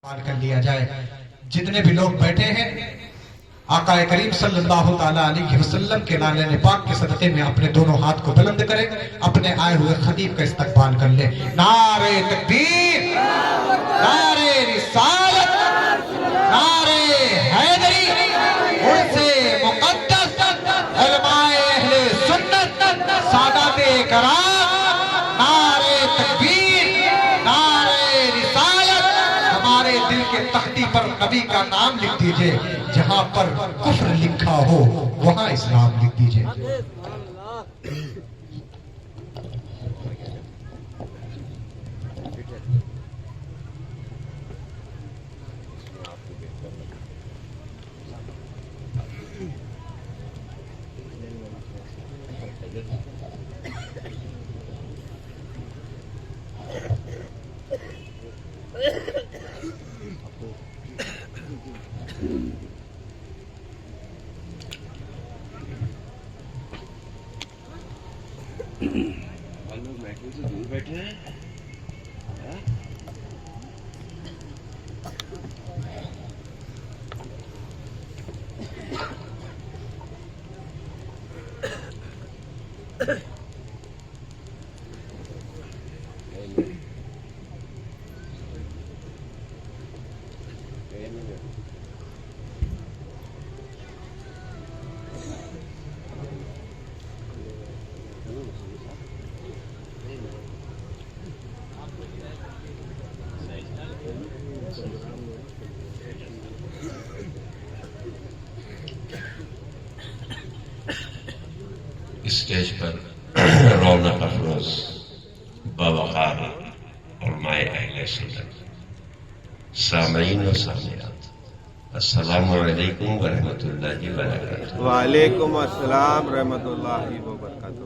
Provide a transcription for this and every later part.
کر لیا جائے. جتنے بھی لوگ بیٹھے ہیں آقا کریم صلی اللہ تعالیٰ علیہ وسلم کے نالے پاک کے صدقے میں اپنے دونوں ہاتھ کو بلند کریں, اپنے آئے ہوئے خطیب کا استقبال کر لیں. نعرہ تکبیر, نعرہ رسالت, نعرہ حیدری, عرس مقدس, علماء اہل سنت, سادات کرام, نعرہ تکبیر, نعرہ رسالت. ہمارے دل کے تختی پر نبی کا نام لکھ دیجئے, جہاں پر کفر لکھا ہو وہاں اسلام لکھ دیجئے. اسٹیج پر رونق افروز باوقار علماء اہل سنت, سامعین و سامعات, السلام علیکم ورحمۃ اللہ وبرکاتہ. وعلیکم السلام رحمۃ اللہ وبرکاتہ.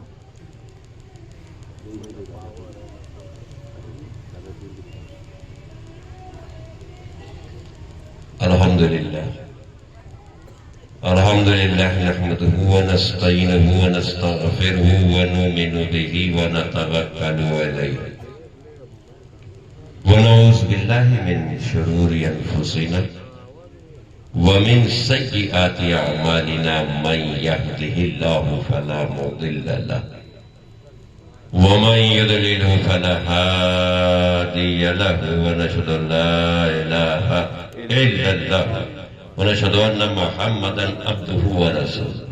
الحمدللہ نحمده ونستعینه ونستغفره ونؤمن به ونتوکل علیہ ونعوذ باللہ من شرور انفسنا ومن سیئات اعمالنا من يهده الله فلا مضل له ومن يضلل فلا هادي له ونشهد ان لا اله الا الله ونشهد ان محمدا عبده ورسوله.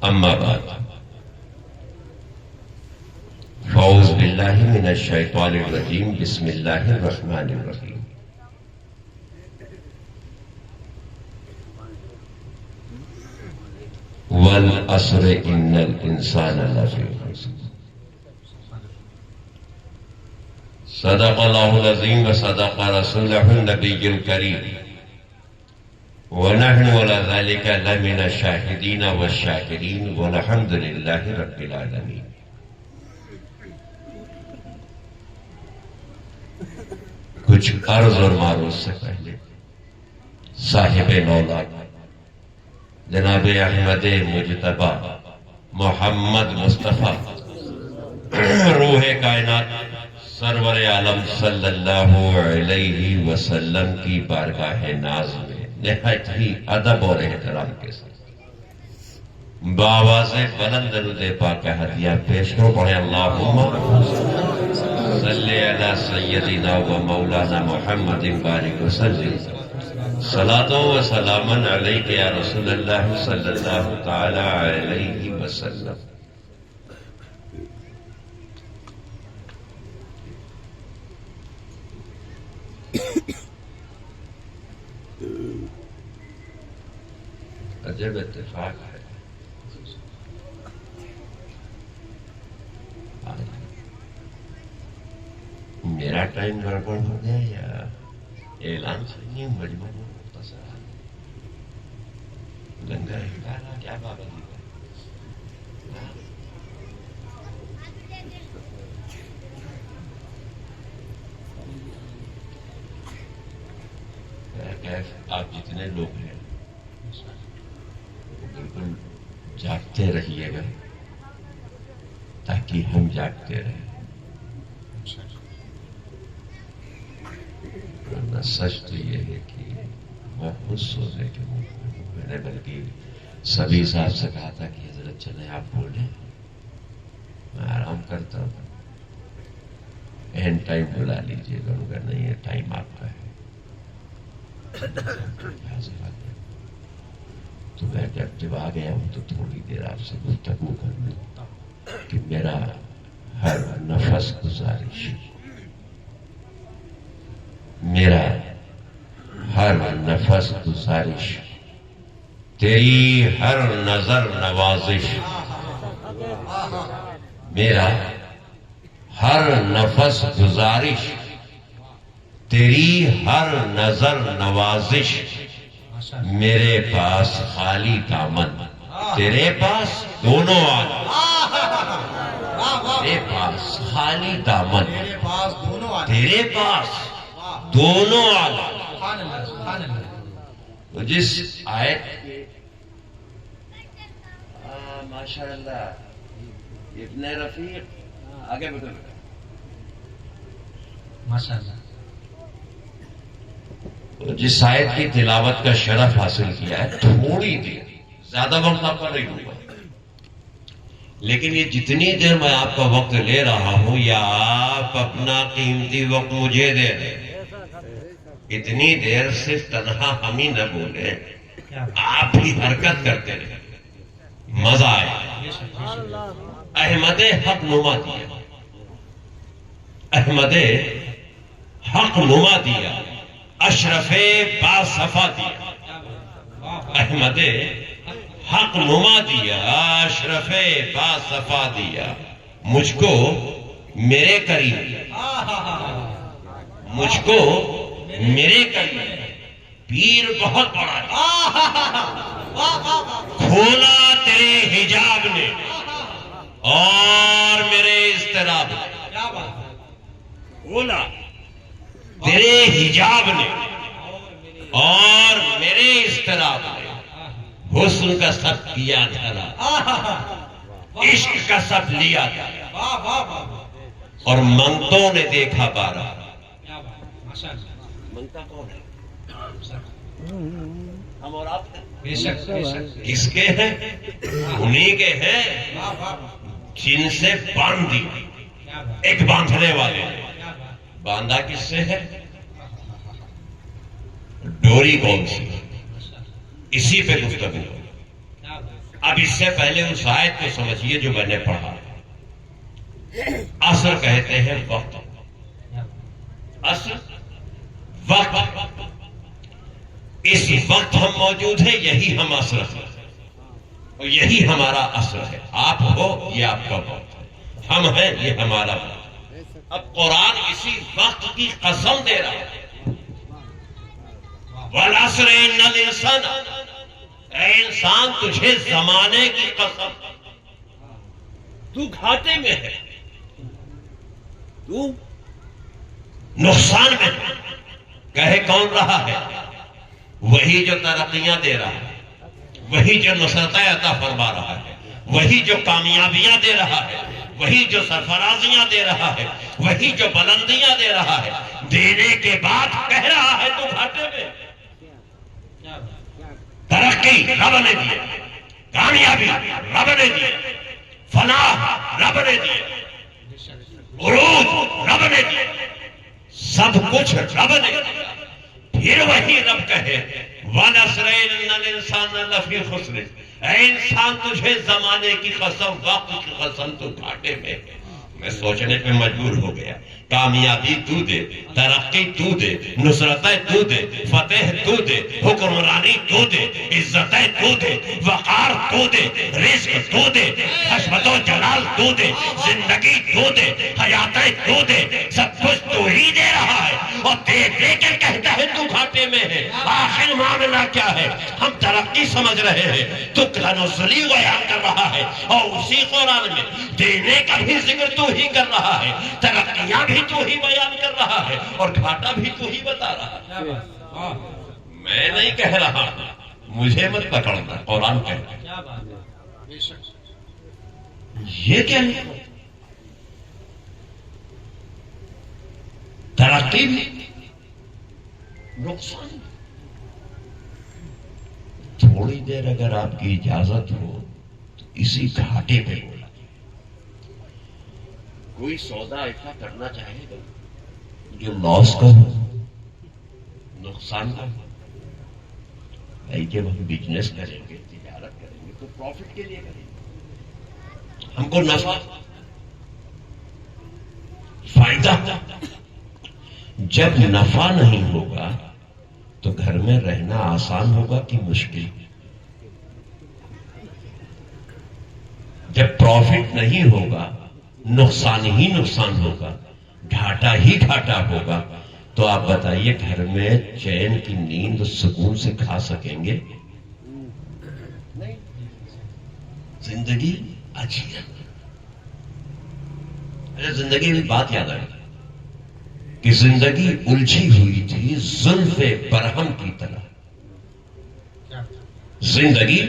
اما بعد فاعوذ باللہ من الشیطان الرجیم, بسم اللہ الرحمن الرحیم. والعصر ان الانسان لفی خسر. صدق اللہ العظیم وصدق رسولہ النبی الکریم ونحن على ذلك لمن الشاہدین والشاکرین والحمد للہ رب العالمین. کچھ عرض اور معروض سے پہلے صاحب نولاد جناب احمد مجتبیٰ محمد مصطفیٰ روح کائنات سرور عالم صلی اللہ علیہ وسلم کی بارگاہ ناز میں نہایت ہی ادب اور احترام کے ساتھ بآواز بلند درود پاک ہدیہ پیش کرو. پڑھیں اللہم صلی علی سیدنا و مولانا محمد بارک وسلم. صلاۃ و سلاما علیک یا رسول اللہ صلی اللہ تعالی علیہ وسلم. عجب اتفاق ہے, میرا ٹائم گڑبڑ ہو گیا یا اعلان سے نہیں مجموع مختصر لنگر ہٹانا کیا پابندی ہے؟ آپ جتنے لوگ ہیں بالکل جاگتے رہیے گا تاکہ ہم جاگتے رہیں. سچ تو یہ ہے کہ میں خود سونے کے منہ میں نے بلکہ سبھی صاحب سے کہا تھا کہ حضرت چلیں آپ بولیں، میں آرام کرتا ہوں، اینڈ ٹائم بلا لیجیے گا، مگر نہیں ہے ٹائم آپ کا ہے۔ تو میں جب آ گیا ہوں تو تھوڑی دیر آپ سے گفتگو کر لوں کہ میرا ہر نفس گزارش، میرا ہر نفس گزارش، تیری ہر نظر نوازش، میرا ہر نفس گزارش، تیری ہر نظر نوازش، میرے پاس خالی دامن، تیرے پاس دونوں عالم، تیرے پاس خالی دامن، میرے پاس دونوں آتے تیرے پاس دونوں عالم۔ سبحان اللہ سبحان اللہ۔ تو جس آیت ماشاء اللہ ابن رفیق آگے بڑھو ماشاء اللہ۔ جس آیت کی تلاوت کا شرف حاصل کیا ہے، تھوڑی دیر، زیادہ وقت آپ کا نہیں ہوگا، لیکن یہ جتنی دیر میں آپ کا وقت لے رہا ہوں یا آپ اپنا قیمتی وقت مجھے دے دیں، اتنی دیر صرف تنہا ہم ہی نہ بولیں، آپ بھی حرکت کرتے رہیں، مزہ آئے۔ احمد حق نما دیا، احمد حق نما دیا، اشرف باصفا دیا، احمد حق نما دیا، اشرف باصفا دیا، مجھ کو میرے قریب، مجھ کو میرے قریب پیر بہت بڑا ہے، کھولا تیرے حجاب نے اور میرے اضطراب نے، کھولا تیرے حجاب نے اور میرے اضطراب نے، حسن کا سب کیا دھرا، عشق کا سب لیا تھا، اور منگتوں نے دیکھا بارہ۔ منگتا کون ہے؟ ہم اور آپ کس کے ہیں؟ انہی کے ہیں جن سے باندھ دی، ایک باندھنے والے، باندھا کس سے ہے؟ ڈوری کون سی؟ اسی پہ گفتگو۔ اب اس سے پہلے اس آیت کو سمجھیے جو میں نے پڑھا، عصر کہتے ہیں وقت، عصر وقت، اس وقت ہم موجود ہیں، یہی ہم عصر ہیں اور یہی ہمارا عصر ہے۔ آپ ہو یہ آپ کا وقت ہے، ہم ہیں یہ ہمارا وقت۔ اب قرآن اسی وقت کی قسم دے رہا ہے، وَالْعَصْرِ إِنَّ الْإِنسَانَ، اے انسان تجھے زمانے کی قسم، تو گھاٹے میں ہے، تو نقصان میں ہے۔ کہے کون رہا ہے؟ وہی جو ترقیاں دے رہا ہے، وہی جو نصرتیں عطا فرما رہا ہے، وہی جو کامیابیاں دے رہا ہے، وہی جو سرفرازیاں دے رہا ہے، وہی جو بلندیاں دے رہا ہے، دینے کے بعد کہہ رہا ہے تو گھاٹے میں۔ ترقی رب نے دی، کامیابی رب نے دی، فلاح رب نے دی، عروج رب نے دی، سب کچھ رب نے دیا۔ پھر وہی رب کہے وَالْعَصْرِ إِنَّ الْإِنسَانَ لَفِي خُسْرٍ، اے انسان تجھے زمانے کی قسم، وقت کی قسم، تو گھاٹے میں۔ میں سوچنے پہ مجبور ہو گیا، کامیابی تو دے، ترقی تو دے، نصرتیں تو دے، فتح تو دے، حکمرانی تو دے، عزتیں تو دے، وقار تو دے، رزق تو دے، حشمت و جلال تو دے، زندگی تو دے، حیاتیں تو دے، سب کچھ تو ہی دے رہا ہے، اور دے دے کر کہتا ہے تو گھاٹے میں ہے۔ آخر معاملہ کیا ہے؟ ہم ترقی سمجھ رہے ہیں، تو تنزلی بیان کر رہا ہے، اور اسی قرآن میں دینے کا بھی ذکر تو ہی کر رہا ہے، ترقیاں بھی تو ہی بیان کر رہا ہے، اور گھاٹا بھی تو ہی بتا رہا ہے۔ میں نہیں کہہ رہا، مجھے مت پکڑنا، قرآن کہتا ہے۔ یہ کیا ہے؟ ترقی بھی نقصان. تھوڑی دیر اگر آپ کی اجازت ہو تو اسی گھاٹے پہ بولا. کوئی سودا ایسا کرنا چاہے گا جو لاس کا ہو, نقصان کا ہو؟ بھائی جب ہم بزنس کریں گے, تجارت کریں گے تو پروفٹ کے لیے کریں گے, ہم کو نفع فائدہ. جب نفع نہیں ہوگا تو گھر میں رہنا آسان ہوگا کہ مشکل؟ جب پروفٹ نہیں ہوگا, نقصان ہی نقصان ہوگا, گھاٹا ہی گھاٹا ہوگا, تو آپ بتائیے گھر میں چین کی نیند سکون سے کھا سکیں گے؟ نہیں. زندگی عجیب ہے. زندگی میں بات یاد آئی کہ زندگی الجھی ہوئی تھی زلف برہم کی طرح. زندگی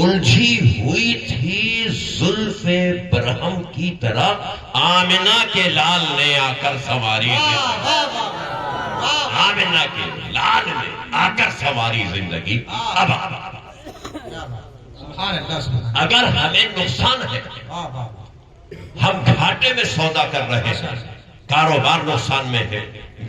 الجھی ہوئی تھی زلف برہم کی طرح, آمنہ کے لال نے آ کر سواری زندگی. آمنہ کے لال نے آ کر سواری زندگی. اب اگر ہمیں نقصان ہے, ہم گھاٹے میں سودا کر رہے ہیں, کاروبار نقصان میں ہے,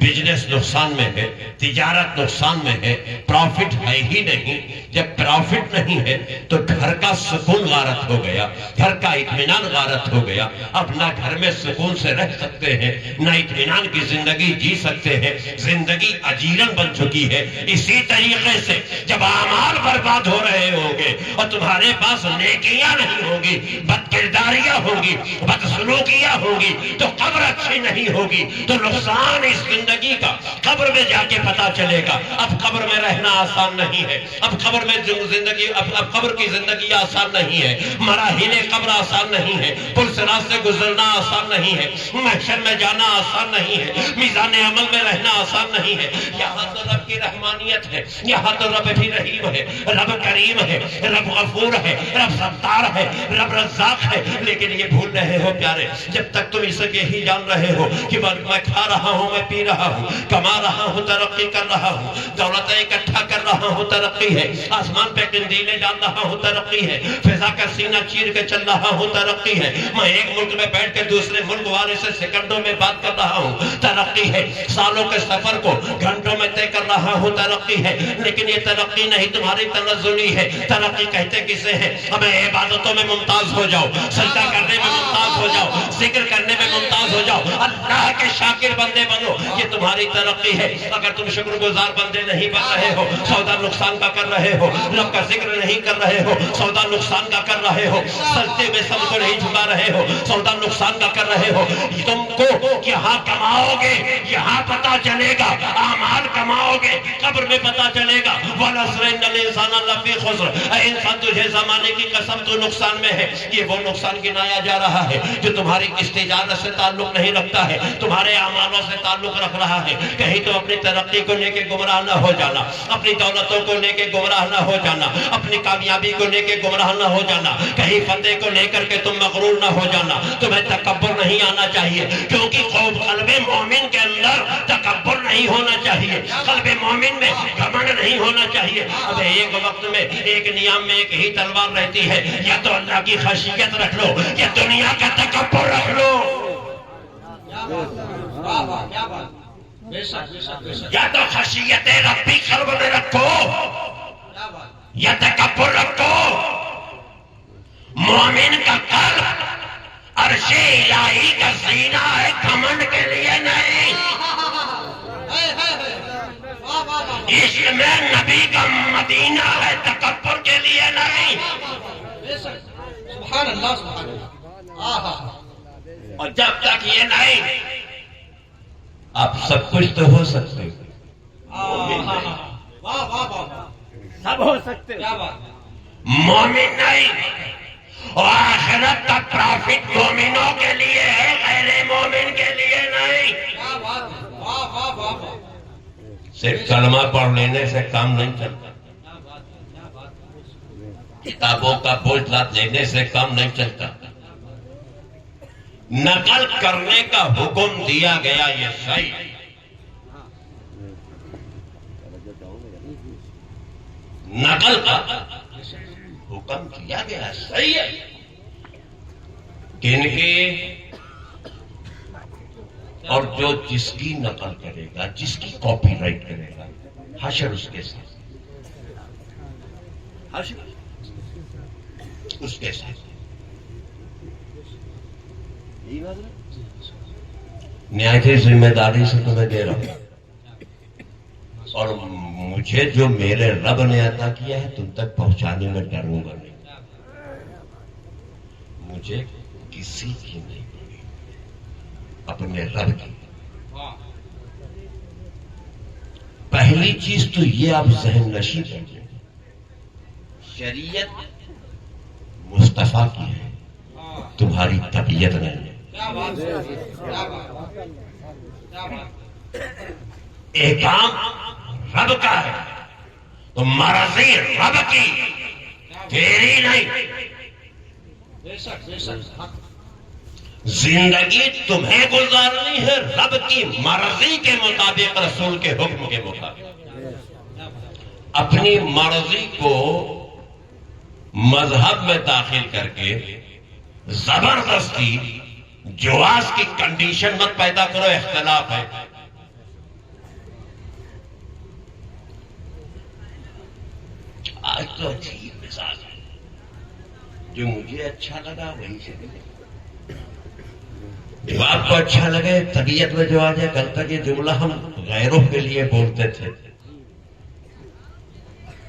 بزنس نقصان میں ہے, تجارت نقصان میں ہے, پروفٹ ہے ہی نہیں. جب پروفٹ نہیں ہے تو گھر کا سکون غارت ہو گیا, گھر کا اطمینان غارت ہو گیا. اب نہ گھر میں سکون سے رہ سکتے ہیں, نہ اطمینان کی زندگی جی سکتے ہیں. زندگی اجیرن بن چکی ہے. اسی طریقے سے جب اعمال برباد ہو رہے ہوں گے اور تمہارے پاس نیکیاں نہیں ہوں گی, بد کرداریاں ہوں گی, بدسلوکیاں ہوں گی, تو قبر اچھی نہیں ہوگی. تو نقصان اس زندگی کا قبر میں جا کے پتا چلے گا. اب قبر میں رہنا آسان نہیں ہے, اب قبر میں زندگی, اب قبر کی زندگی آسان نہیں ہے, مراحل قبر آسان نہیں ہے, پل صراط سے گزرنا آسان نہیں ہے, محشر میں جانا آسان نہیں ہے, میزان عمل میں رہنا آسان نہیں ہے. یہاں تو رب کی رحمانیت ہے, یہاں تو رب بھی رحیم ہے, رب کریم ہے, رب غفور ہے, رب ستار ہے, رب رزاق ہے. لیکن یہ بھول رہے ہو پیارے, جب تک تم اسے یہی جان رہے ہو کہ میں کھا رہا ہوں, میں پی رہا ہوں, کما رہا ہوں, ترقی کر رہا ہوں, دولتیں اکٹھا کر رہا ہوں, ترقی ہے, آسمان پہ قندیلیں ڈال رہا ہوں, ترقی ہے, فضا کا سینہ چیر کے چل رہا ہوں, ترقی ہے, میں ایک ملک میں بیٹھ کے دوسرے ملک والے سے سیکنڈوں میں بات کر رہا ہوں, ترقی ہے, سالوں کے سفر کو گھنٹوں میں طے کر رہا ہوں, ترقی ہے. لیکن یہ ترقی نہیں تمہاری تنزلی ہے. ترقی کہتے کسے ہیں؟ ہمیں عبادتوں میں ممتاز ہو جاؤ, سجدہ کرنے میں ممتاز ہو جاؤ, ذکر کرنے میں ممتاز ہو جاؤ, اللہ کے شاکر بندے بنو, یہ تمہاری ترقی ہے. اگر تم شکر گزار بندے نہیں بن رہے ہو, سودا نقصان کا کر رہے ہو, رب کا ذکر نہیں کر رہے ہو, سودا نقصان کا کر رہے ہو, سجدے میں سب کو نہیں جھکا رہے ہو, سودا نقصان کا کر رہے ہو, تم کو یہاں کماؤ گے, یہاں پتا چلے گا, اعمال کماؤ گے, قبر میں پتا چلے گا. وَالْعَصْرِ إِنَّ الْإِنسَانَ لَفِي خُسْرٍ, اے انسان تجھے زمانے کی قسم تو نقصان میں ہے. یہ وہ نقصان گنایا جا رہا ہے جو تمہاری استجابت سے تعلق نہیں رکھتا ہے, تمہارے اعمالوں سے تعلق رکھ رہا ہے. کہیں تو اپنی ترقی کو لے کے گمراہ نہ ہو جانا, اپنی دولتوں کو لے کے گمراہ نہ ہو جانا, اپنی کامیابی کو لے کے گمراہ نہ ہو جانا, کہیں فتح کو لے کر کے تم مغرور نہ ہو جانا. تمہیں تکبر نہیں آنا چاہیے, کیونکہ قلب مومن کے اندر تکبر نہیں ہونا چاہیے, قلب مومن میں گھمنڈ نہیں ہونا چاہیے. اب ایک وقت میں ایک نیام میں ایک ہی تلوار رہتی ہے, یا تو اللہ کی خشیت رکھ لو یا دنیا کا تکبر رکھ لو. یا تو خشیت ربی قلب میں رکھو یا تکبر رکھو. مومن کا قلب عرش الہی کا سینہ ہے, گھمنڈ کے لیے نہیں. اس میں نبی کا مدینہ ہے, تکبر کے لیے نہیں. سبحان اللہ, سبحان اللہ. اور جب تک یہ نہیں, آپ سب کچھ تو ہو سکتے, سب ہو سکتے, مومن نہیں. اور آخرت کا پرافٹ مومنوں کے لیے ہے, غیر مومن کے لیے نہیں. صرف کلمہ پڑھ لینے سے کام نہیں چلتا, کتابوں کا بوجھ لاد لینے سے کام نہیں چلتا. نقل کرنے کا حکم دیا گیا, یہ صحیح. نقل کا حکم کیا گیا. صحیح ہے کہ ان کے اور جو جس کی نقل کرے گا, جس کی کاپی رائٹ کرے گا, حشر اس کے ساتھ, حشر اس کے ساتھ. نہایت ذمہ داری سے تمہیں دے رہا ہوں, اور مجھے جو میرے رب نے عطا کیا ہے تم تک پہنچانے میں ڈروں گا نہیں. مجھے کسی کی نہیں پڑی, اپنے رب کی. پہلی چیز تو یہ آپ ذہن نشی کر لیں, شریعت مصطفیٰ کی ہے, تمہاری طبیعت نہیں ہے. احکام رب کا ہے تو مرضی رب کی, تیری نہیں. زندگی تمہیں گزارنی ہے رب کی مرضی کے مطابق, رسول کے حکم کے مطابق. اپنی مرضی کو مذہب میں داخل کر کے زبردستی جواز کی کنڈیشن مت پیدا کرو. اختلاف ہے. آج تو عجیب مزاج ہے, جو مجھے اچھا لگا وہی چلیے, جو آپ کو اچھا لگے طبیعت میں جو آ جائے. کل تک یہ جملہ ہم غیروں کے لیے بولتے تھے,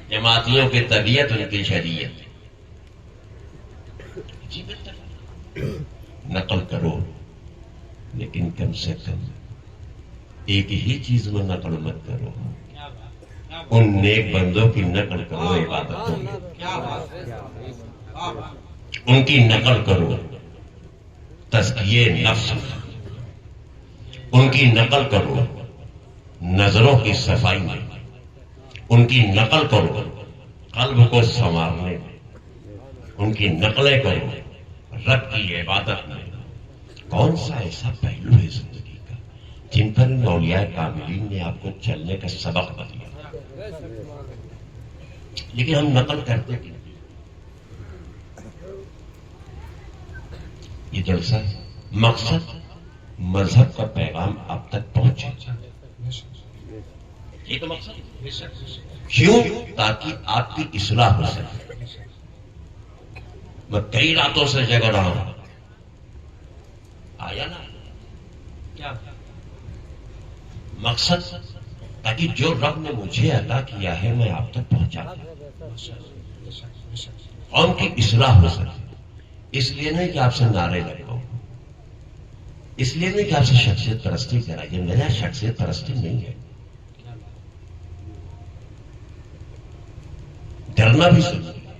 جماعتیوں کی طبیعت ان کی شریعت. نقل کرو لیکن کم سے کم ایک ہی چیز میں نقل مت کرو, ان نیک بندوں کی نقل کرو عبادتوں میں, ان کی نقل کرو تزکیے نفس, ان کی نقل کرو نظروں کی صفائی میں, ان کی نقل کرو قلب کو سنوارنے میں, ان کی نقلیں کرو رب کی عبادت میں. کون سا ایسا پہلو ہے زندگی کا جن پر ان اولیاء کاملین نے آپ کو چلنے کا سبق دیا, لیکن ہم نقل کرتے کیوں؟ یہ جلسہ مقصد مذہب کا پیغام اب تک پہنچے, یہ تو مقصد. کیوں؟ تاکہ آپ کی اصلاح ہو سکے. میں کئی راتوں سے جگ رہا ہوں, آیا نا کیا مقصد؟ تاکہ جو رب نے مجھے عطا کیا ہے میں آپ تک پہنچا دوں, قوم کی اصلاح ہو سکے. اس لیے نہیں کہ آپ سے نعرے لگاؤں, اس لیے نہیں کہ آپ سے شخصیت پرستی کرائیے. میرا شخصیت پرستی نہیں ہے. ڈرنا بھی ضروری ہے,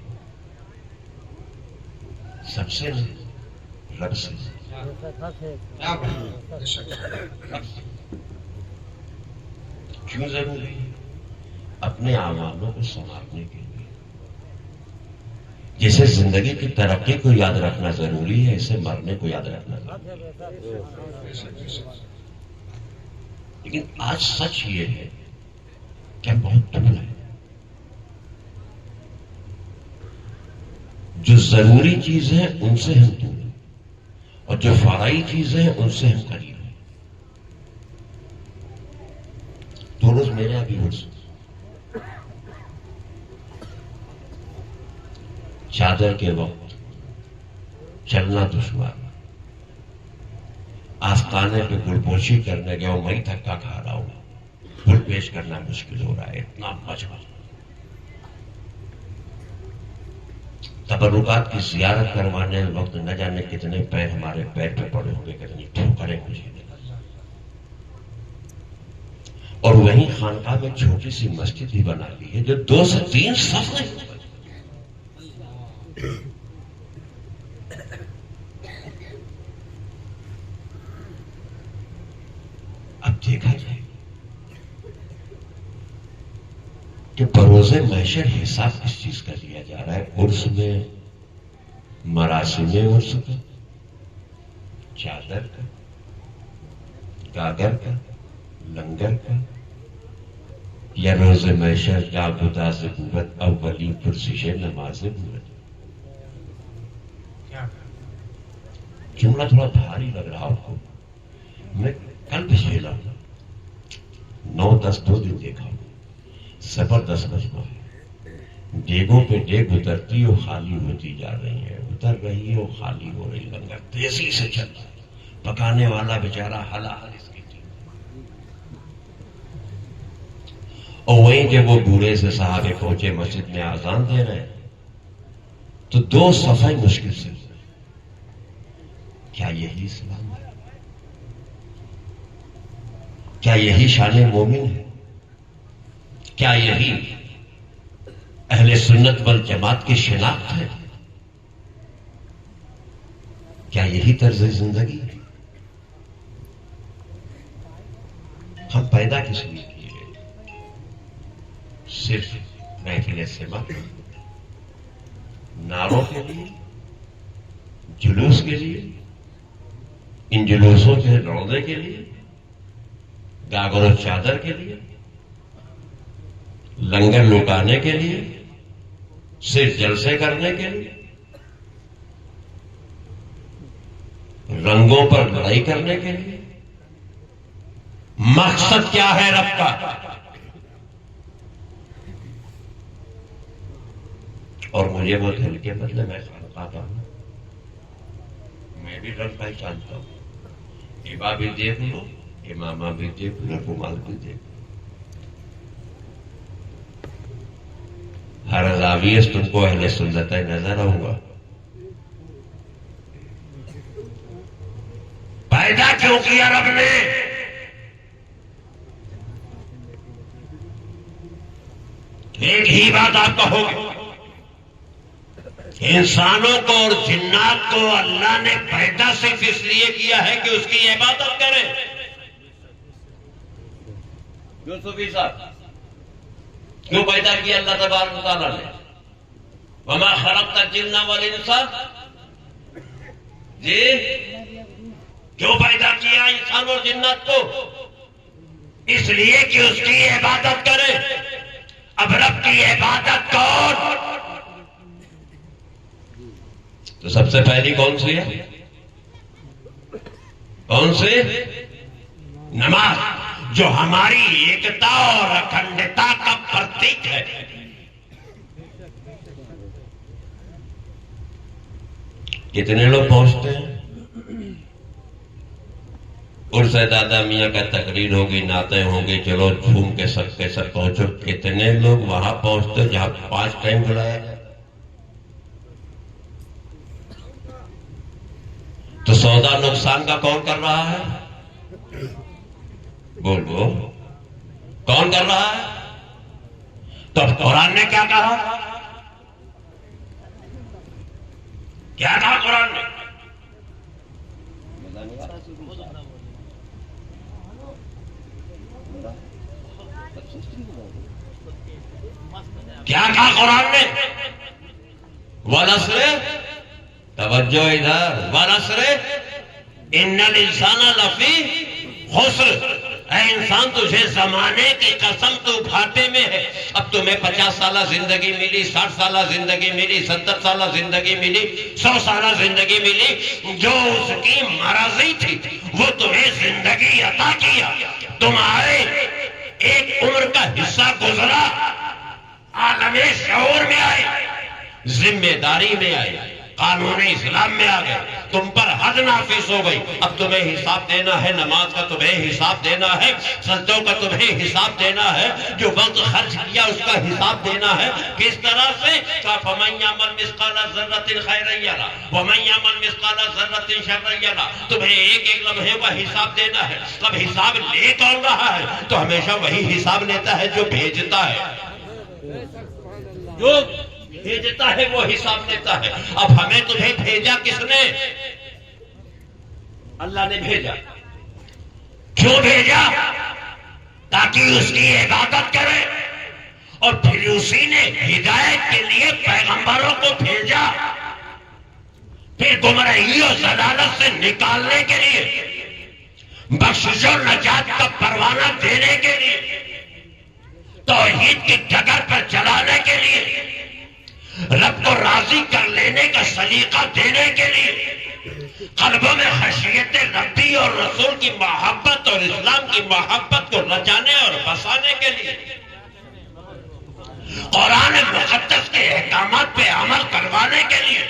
سب سے نہیں رب سے. کیوں ضروری ہے؟ اپنے اعمالوں کو سنوارنے کے لیے. جیسے زندگی کی ترقی کو یاد رکھنا ضروری ہے, ایسے مرنے کو یاد رکھنا ضروری ہے. لیکن آج سچ یہ ہے کہ ہم بہت دور ہیں. جو ضروری چیز ہے ان سے ہم دور ہیں, اور جو فرعی چیزیں ہیں ان سے ہم قریب ہیں. 2 روز میرے ابھی ہو سکتے, چادر کے وقت چلنا دشوار, آستانے پہ گل پوشی کرنے گیا, میں تھکا کھا رہا ہوں, گل پیش کرنا مشکل ہو رہا ہے, اتنا مجمع. تبرکات کی زیارت کروانے وقت نہ جانے کتنے پیر ہمارے پیر پہ پڑے ہوں گے, کتنی ٹھوکریں مجھے. اور وہیں خانقاہ میں چھوٹی سی مسجد بھی بنا لی ہے جو 2 سے 3 صف نہیں. اب دیکھا جائے کہ بروز محشر حساب کس چیز کا لیا جا رہا ہے. عرس میں, مراسم عرس کا, چادر کا, گاگر کا, لنگر کا, یا روز محشر کا گداز قوت اولی پرسش نماز بورت. جملہ تھوڑا بھاری لگ رہا آپ کو. میں کل بھی جھیلا 9-10 2 دن دیکھا. زبردست مجمع ہے. دیگوں پہ دیگ اترتی اور خالی ہوتی جا رہی ہے، اتر رہی ہے اور خالی ہو رہی. لنگر تیزی سے چل رہا ہے. پکانے والا بیچارہ ہلا اس کی تھی. اور وہیں جب وہ بوڑھے سے صحابے پہنچے مسجد میں اذان دے رہے تو 2 صفحے مشکل سے. کیا یہی اسلام ہے؟ کیا یہی شان مومن ہے؟ کیا یہی اہل سنت والجماعت کی شناخت ہے؟ کیا یہی طرز زندگی ہے؟ ہم پیدا کس لیے کیے گئے؟ صرف محفل سماع، نعروں کے لیے، جلوس کے لیے، ان جلوسوں کے روضے کے لیے، گاگر و چادر کے لیے، لنگر لٹانے کے لیے، صرف جلسے کرنے کے لیے، رنگوں پر لڑائی کرنے کے لیے؟ مقصد کیا ہے رب کا؟ اور مجھے بہت ہلکے بدلے میں پاتا ہوں. میں بھی رب کا ہی جانتا ہوں. ایبا بھی دیکھ لو، امامہ بھی دیکھ لو، رومال بھی دیکھ لو. ہر زاویے سے تم کو اہل سنت نظر آؤں گا. پیدا کیوں کیا رب نے؟ ایک ہی بات آپ کہو گے، انسانوں کو اور جنات کو اللہ نے پیدا صرف اس لیے کیا ہے کہ اس کی عبادت کرے. کیوں صوفی صاحب کیوں پیدا کیا اللہ تبارک و تعالیٰ نے؟ وما خلقت الجن والانس، جی کیوں پیدا کیا انسان اور جنات کو؟ اس لیے کہ اس کی عبادت کرے. اب رب کی عبادت کون؟ تو سب سے پہلی کون سی ہے؟ کون سی؟ نماز، جو ہماری ایکتا اور اکھنڈتا کا پرتیک ہے. کتنے لوگ پہنچتے ہیں؟ عرس دادا میاں کا تقریر ہوگی، نعتیں ہوں گی، چلو جھوم کے سب پہنچو. کتنے لوگ وہاں پہنچتے جہاں 5 ٹائم بلایا جائے؟ تو سودا نقصان کا کون کر رہا ہے؟ بولو کون کر رہا ہے؟ تو اب قرآن نے کیا کہا؟ کیا کہا قرآن نے؟ کیا کہا قرآن نے؟ والعصر، توجہ ادھر، والعصر ان الانسان لفی خسر. اے انسان تجھے زمانے کی قسم تو گھاٹے میں ہے. اب تمہیں 50 سالہ زندگی ملی، 60 سالہ زندگی ملی، 70 سالہ زندگی ملی، 100 سالہ زندگی ملی. جو اس کی مرضی تھی وہ تمہیں زندگی عطا کیا. تمہارے ایک عمر کا حصہ گزرا، عالم شعور میں آئے، ذمہ داری میں آئے، قانون اسلام میں آ گئے، تم پر حد نافذ ہو گئی. اب تمہیں حساب دینا ہے. نماز کا تمہیں حساب دینا ہے، سجدوں کا تمہیں حساب دینا ہے، جو وقت خرچ کیا اس کا حساب دینا ہے. کس طرح سے؟ فَمَن يَعْمَلْ مِثْقَالَ ذَرَّةٍ خَيْرًا يَرَهُ وَمَن يَعْمَلْ مِثْقَالَ ذَرَّةٍ شَرًّا يَرَهُ. تمہیں ایک ایک لمحے کا حساب دینا ہے. اب حساب لے کون رہا ہے؟ تو ہمیشہ وہی حساب لیتا ہے جو بھیجتا ہے. جو بھیجتا ہے وہ حساب لیتا ہے. اب ہمیں تمہیں بھیجا کس نے؟ اللہ نے بھیجا. کیوں بھیجا؟ تاکہ اس کی عبادت کرے. اور پھر اسی نے ہدایت کے لیے پیغمبروں کو بھیجا، پھر گمراہی اور ضلالت سے نکالنے کے لیے، بخشش و نجات کا پروانہ دینے کے لیے. توحید کی ڈگر پر چلانے کے لیے، رب کو راضی کر لینے کا سلیقہ دینے کے لیے، قلبوں میں خشیت ربی اور رسول کی محبت اور اسلام کی محبت کو رچانے اور بسانے کے لیے، قرآن مقدس کے احکامات پہ عمل کروانے کے لیے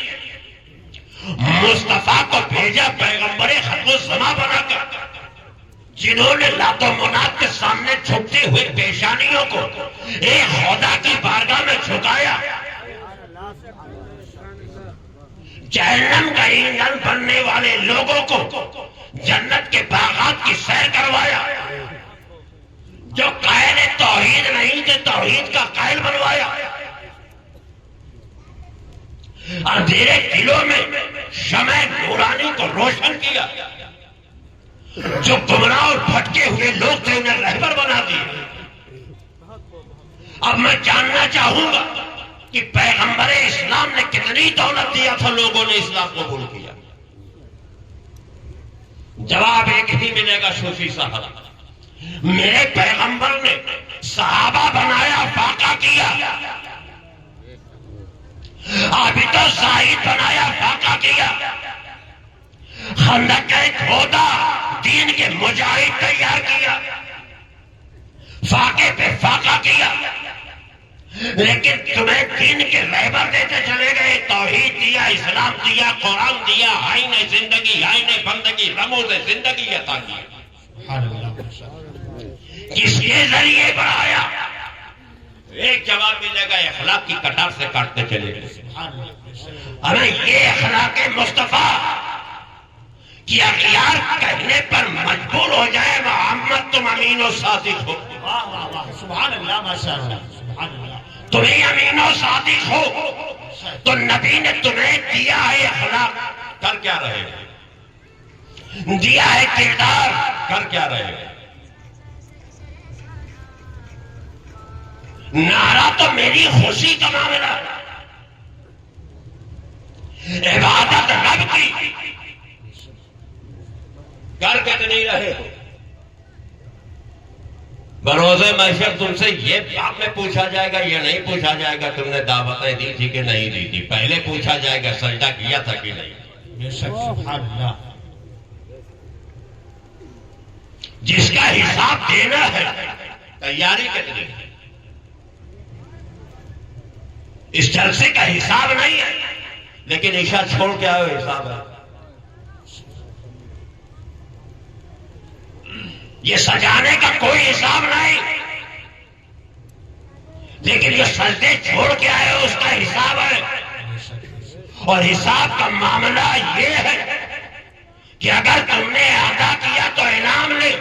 مصطفیٰ کو بھیجا، پیغمبر ختم الزماں بنا کر، جنہوں نے لات و منات کے سامنے جھکتی ہوئی پیشانیوں کو ایک خدا کی بارگاہ میں جھکایا، جہنم کا ایندھن بننے والے لوگوں کو جنت کے باغات کی سیر کروایا، جو قائل توحید نہیں تھے توحید کا قائل بنوایا، اندھیرے دلوں میں شمع نورانی کو روشن کیا، جو گمراہ اور بھٹکے ہوئے لوگ تھے انہیں رہبر بنا دیا۔ اب میں جاننا چاہوں گا کہ پیغمبر اسلام نے کتنی دولت دیا تھا لوگوں نے اسلام قبول کیا؟ جواب ایک ہی ملے گا صوفی صاحب، میرے پیغمبر نے صحابہ بنایا، فاقہ کیا، عابد و زاہد بنایا، فاقہ کیا، خندق کا ایک کھودا دین کے مجاہد تیار کیا، فاقے پہ فاقہ کیا، لیکن تمہیں دین کے رہبر دیتے چلے گئے، توحید دیا، اسلام دیا، قرآن دیا، آئین زندگی، آئین بندگی، رموز زندگی عطا کیا، کس کے ذریعے بڑھایا؟ ایک جواب ملے گا، اخلاق کی کٹار سے کاٹتے چلے گئے۔ ہمیں یہ اخلاق مصطفیٰ کہ اغیار کہنے پر مجبور ہو جائے، محمد تم امین و صادق ہو، سبحان اللہ، ماشاءاللہ، سبحان اللہ، تمہیں امین و صادق ہو تو نبی نے تمہیں دیا ہے اخلاق، کر کیا رہے گا؟ دیا ہے کردار، کر کیا رہے گا؟ نعرہ تو میری خوشی کا معاملہ، عبادت رب کی، کر کتنی رہے ہو؟ بروز محشر تم سے یہ بعد میں پوچھا جائے گا، یہ نہیں پوچھا جائے گا تم نے دعوتیں دی تھی کہ نہیں دی تھی، پہلے پوچھا جائے گا سجدہ کیا تھا کہ نہیں۔ سبحان اللہ، جس کا حساب دینا ہے تیاری کتنی ہے؟ اس جلسے کا حساب نہیں ہے، لیکن عشاء چھوڑ کے آئے ہو حساب ہے۔ یہ سجانے کا کوئی حساب نہیں، لیکن یہ سجدے چھوڑ کے آئے ہو اس کا حساب ہے، اور حساب کا معاملہ یہ ہے کہ اگر تم نے ادا کیا تو انعام لے،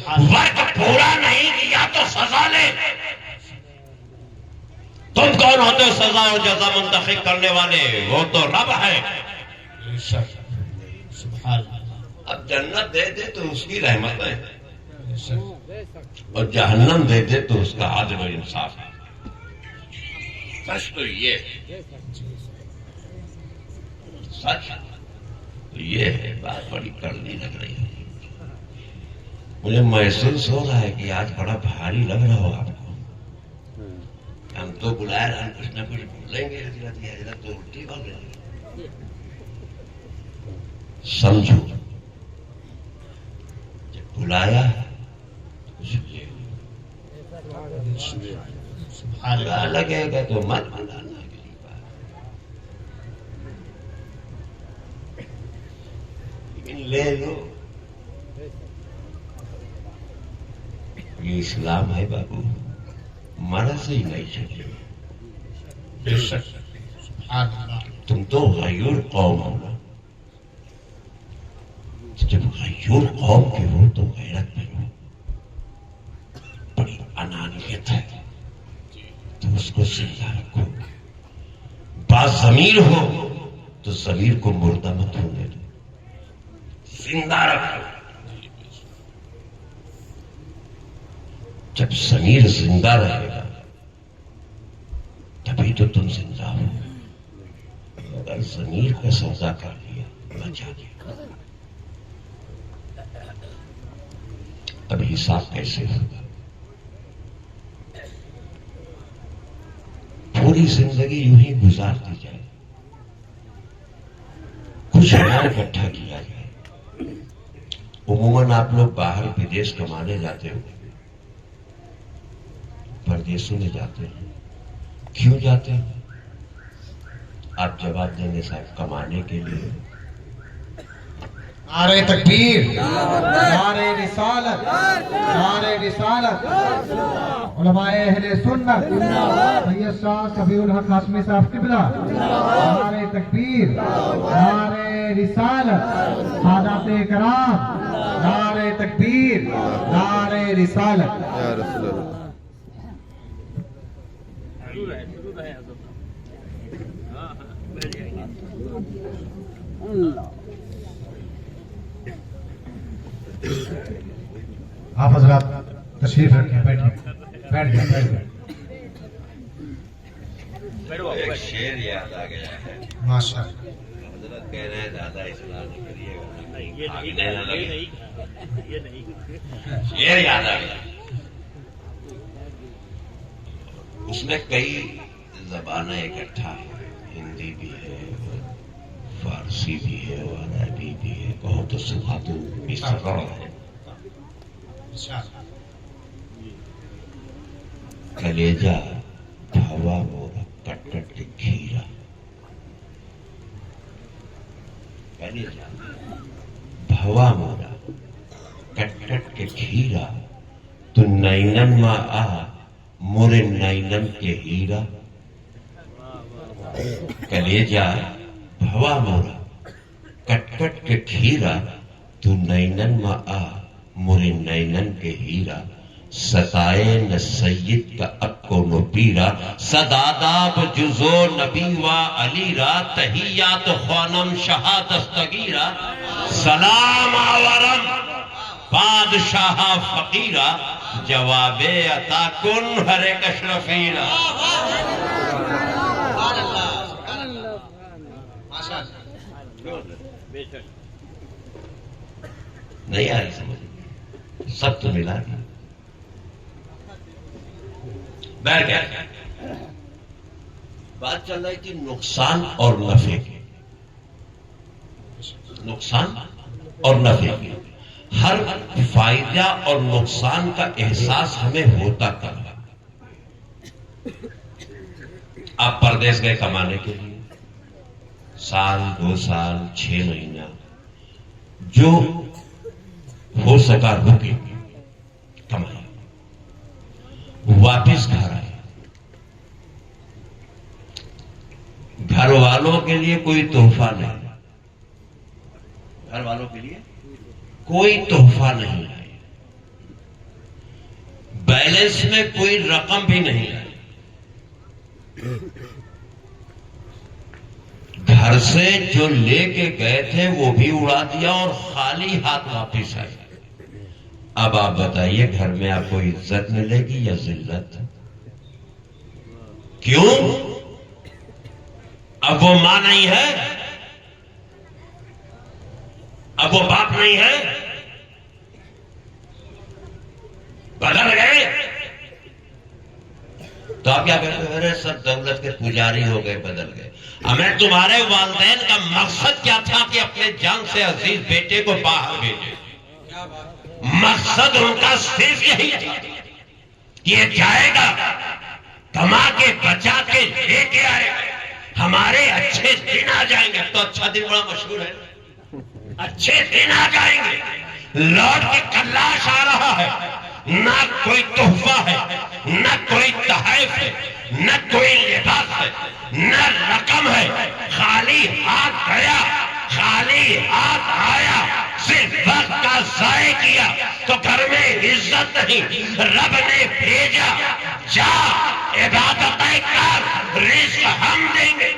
ورک پورا نہیں کیا تو سزا لے۔ تم کون ہوتے ہو سزا اور جزا منتخب کرنے والے؟ وہ تو رب ہے۔ اب جنت دے دے تو اس کی رحمت ہے، اور جہنم دے دے تو اس کا عدل و انصاف ہے۔ سچ تو یہ ہے، سچ تو یہ ہے، بات بڑی کڑوی لگ رہی ہے، مجھے محسوس ہو رہا ہے کہ آج بڑا بھاری لگ رہا ہو آپ کو۔ ہم تو بلائے رہے کچھ نہ کچھ بولیں گے، حضرت تو الٹی بول رہے ہیں۔ سمجھو جب بلایا کچھ بلا لگے گا تو مت بلانا، لیکن لے لو، یہ اسلام ہے بابو، مرض ہی نہیں چلے۔ تم تو غیور قوم ہو نا، جب غیور قوم کے ہو تو غیرت میں ہو، بڑی انانیت ہے تو اس کو زندہ رکھو، باضمیر ہو تو ضمیر کو مردہ مت ہونے دو، زندہ رکھو۔ جب ضمیر زندہ رہے گا تبھی تو تم زندہ ہو، اگر ضمیر کا سودا کر لیا بچا گیا، اب حساب کیسے ہوگا؟ پوری زندگی یوں ہی گزار دی جائے، کچھ نہ اکٹھا کیا جائے۔ عموماً آپ لوگ باہر بدیش کمانے جاتے ہو، پردیسوں میں جاتے ہیں، کیوں جاتے ہیں؟ آپ جواب دیں گے صاحب، کمانے کے لیے۔ نعرہ تکبیر، نعرہ رسالت، نعرہ رسالت، علماء اہل سنت، سید شاہ صفی الحق ہاشمی صاحب قبلہ، نعرہ تکبیر، نعرہ رسالت، سادات کرام، نعرہ تکبیر، نعرہ رسالت۔ یا رسول اللہ۔ آپ حضرات تشریف رکھیں، بیٹھیں، بیٹھ جائیں۔ ایک شعر یاد آ گیا ہے، ماشاء اللہ۔ حضرت کہہ رہے ہیں زیادہ اصلاح نہیں کریے گا، آگنے نہ لگے۔ شعر یاد آ گیا، اس میں کئی زبانیں اکٹھا ہے، ہندی بھی ہے، فارسی بھی ہے، اور عربی بھی ہے، کہو تو سبحاتو بھی سکڑ ہے۔ کلیجہ بھوا مورا کٹ کٹ کے کھیرا، کلیجہ بھوا مورا کٹ کٹ کے کھیرا، تو نینن ماں آ مورے نینن کے ہیرا۔ کلیجہ بھوا مورا کٹ کٹ کے کھیرا، تو نینن ماں آ مورے نینن کے ہیرا۔ ستائے نہ سید کا اکو نو پیرا، صداداب جزو نبی و علی را، تحیات خوانم شہا دستگیرا، سلام آورم بادشاہ فقیرا، جواب عطا کن ہر ایک اشرفیرا۔ نہیں آئی سمجھ، سب تو ملا گیا۔ بیٹھ گیا، بات چل رہی تھی نقصان اور نفع کی، نقصان اور نفع کی۔ ہر فائدہ اور نقصان کا احساس ہمیں ہوتا کب؟ آپ پردیس گئے کمانے کے لیے، سال 2 سال 6 مہینہ جو ہو سکا رکے، کمائی، واپس گھر آئے، گھر والوں کے لیے کوئی تحفہ نہیں، گھر والوں کے لیے کوئی تحفہ نہیں ہے، بیلنس میں کوئی رقم بھی نہیں ہے، گھر سے جو لے کے گئے تھے وہ بھی اڑا دیا اور خالی ہاتھ واپس آئے۔ اب آپ بتائیے گھر میں آپ کو عزت ملے گی یا ذلت؟ کیوں؟ اب وہ ماں نہیں ہے، اب وہ باپ نہیں ہے، بدل گئے۔ تو آپ کیا کہتے ہیں؟ ارے سب دولت کے پجاری ہو گئے، بدل گئے۔ ہمیں تمہارے والدین کا مقصد کیا تھا کہ اپنے جان سے عزیز بیٹے کو باہر بھیجے؟ مقصد ان کا صرف یہی تھا کہ یہ جائے گا، کما کے بچا کے لے کے آئے گا، ہمارے اچھے دن آ جائیں گے۔ تو اچھا دن بڑا مشہور ہے، اچھے دن آ جائیں گے، لوٹ کے کلاش آ رہا ہے، نہ کوئی تحفہ ہے، نہ کوئی تحائف ہے، نہ کوئی لباس ہے، نہ رقم ہے، خالی ہاتھ گیا، خالی ہاتھ آیا، صرف وقت کا ضائع کیا۔ تو گھر میں عزت نہیں، رب نے بھیجا، جا عبادتیں کر، رزق ہم دیں گے،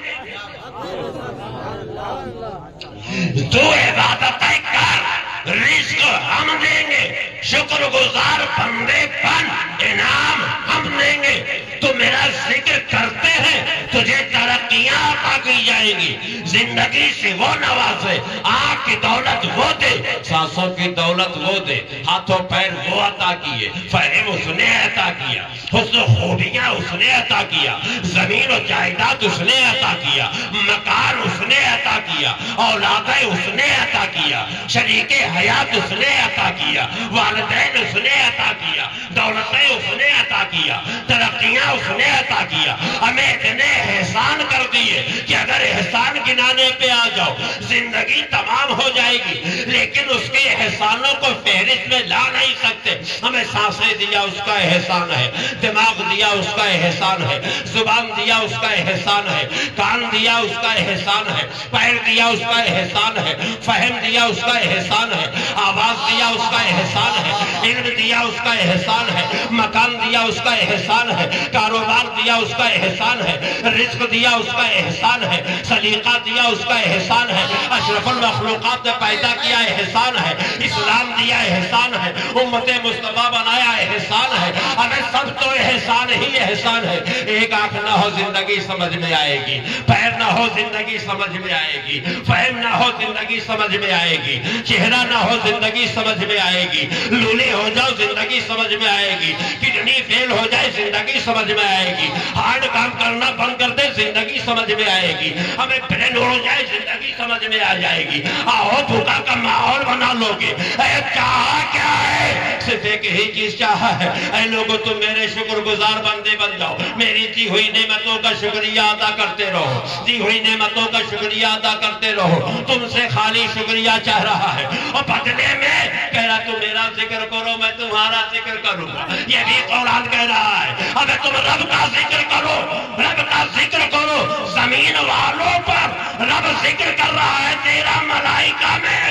تو عبادتیں کر، رزق ہم دیں گے، شکر گزار بندے بن، انعام ہم دیں گے۔ تو میرا ذکر کرتے ہیں تجھے ترقیاں عطا کی جائیں گی، زندگی سے وہ نوازے، آنکھ کی دولت وہ دے، سانسوں کی دولت وہ دے، ہاتھوں پیر وہ عطا کیے، فہم اس نے عطا کیا، حسن و خوبیاں اس نے عطا کیا، زمین و جائیداد اس نے عطا کیا، مکان اس نے عطا کیا، اولادیں اس نے عطا کیا، شریک حیات اس نے عطا کیا، والدین اس نے عطا کیا، دولتیں اس نے عطا کیا، ترقیاں اس نے عطا کیا، ہمیں اتنے احسان کر دیے کہ اگر احسان گنانے پہ آ جاؤ زندگی تمام ہو جائے گی، لیکن اس کے احسانوں کو فہرست میں لا نہیں سکتے۔ ہمیں سانسیں دیا اس کا احسان ہے، دماغ دیا اس کا احسان ہے، زبان دیا اس کا احسان ہے، کان دیا اس کا احسان ہے، پیر دیا اس کا احسان ہے، فہم دیا اس کا احسان ہے، آواز دیا اس کا احسان ہے، علم دیا اس کا احسان ہے، مکان دیا اس کا احسان ہے، کاروبار دیا اس کا احسان ہے، رزق دیا اس کا احسان ہے، سلیقہ دیا اس کا احسان ہے، اشرف المخلوقات نے پیدا کیا احسان ہے، اسلام دیا احسان ہے، امت مصطفیٰ بنایا احسان ہے، ہمیں سب تو احسان ہی احسان ہے۔ ایک آنکھ نہ ہو زندگی سمجھ میں آئے گی، پیر نہ ہو زندگی سمجھ میں آئے گی، فہم نہ ہو زندگی سمجھ میں آئے گی، چہرہ نہ ہو زندگی سمجھ میں آئے گی، لولے ہو جاؤ زندگی سمجھ میں آئے گی، کڈنی فیل ہو جائے زندگی سمجھ میں آئے گی، ہارڈ کام کرنا بند کر دے زندگی سمجھ میں آئے گی، ہمیں برین ہو جائے زندگی سمجھ میں آ جائے گی۔ آؤ بھوکا کا ماحول بنا لو گے، اے چاہا کیا ہے؟ صرف ایک ہی چیز چاہا ہے، اے لوگو تم میرے شکر گزار بندے بن جاؤ، میری دی ہوئی نعمتوں کا شکریہ ادا کرتے رہو، دی ہوئی نعمتوں کا شکریہ ادا کرتے رہو۔ تم سے خالی شکریہ چاہ رہا ہے اور بدلے میں کہہ رہا تم میرا ذکر کرو میں تمہارا ذکر کروں گا، یہ بھی قرآن کہہ رہا ہے۔ اگر تم رب کا ذکر کرو، رب کا ذکر کرو، زمین والوں پر رب ذکر کر رہا ہے تیرا ملائکہ میں۔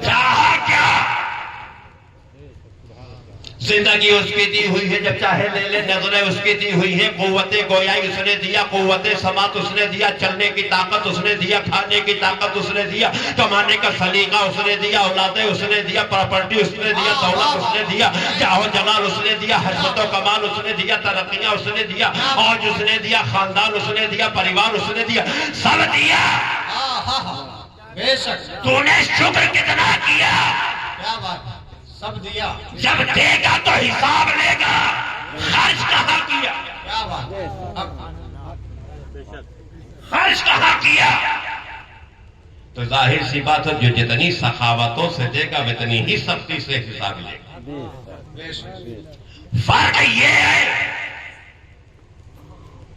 چاہا کیا؟ زندگی اس کی دی ہوئی ہے، جب چاہے لے لے، نظریں اس کی دی ہوئی ہے، قوت گویائی اس نے دیا، قوت سماعت اس نے دیا، چلنے کی طاقت اس نے دیا، کھانے کی طاقت اس نے دیا، کمانے کا سلیقہ اس نے دیا، اولادیں اس نے دیا، پراپرٹی اس نے دیا، دولت اس نے دیا، جاہ و جلال اس نے دیا، حسرت و کمال اس نے دیا، ترقیاں اس نے دیا، اوج اس نے دیا، خاندان اس نے دیا، پریوار اس نے دیا، سب دیا۔ تو نے شکر کتنا کیا؟ کیا بات ہے، سب دیا، جب دے گا تو حساب لے گا، خرچ کہاں کیا؟ کیا بات ہے، خرچ کہاں کیا؟ تو ظاہر سی بات ہے جو جتنی سخاوتوں سے دے گا اتنی ہی سختی سے حساب لے گا۔ فرق یہ ہے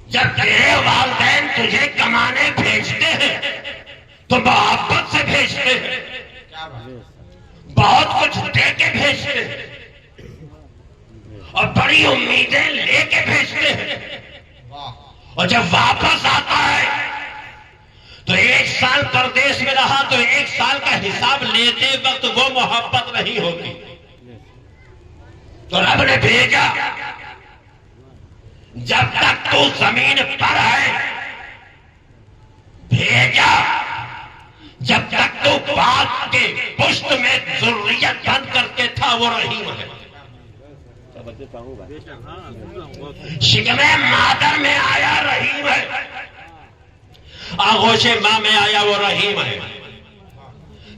جب تیرے والدین تجھے کمانے بھیجتے ہیں تو محبت سے بھیجتے ہیں، کیا بات ہے، بہت کچھ دے کے بھیجتے ہیں اور بڑی امیدیں لے کے بھیجتے ہیں، اور جب واپس آتا ہے تو ایک سال پردیس میں رہا تو ایک سال کا حساب لیتے وقت وہ محبت نہیں ہوتی۔ تو رب نے بھیجا جب تک تو زمین پر ہے، بھیجا جب تک تو باپ کے پشت میں ذریت بن کر کے تھا، وہ رحیم ہے۔ شکم مادر میں آیا رحیم ہے، آغوش ماں میں آیا وہ رحیم ہے،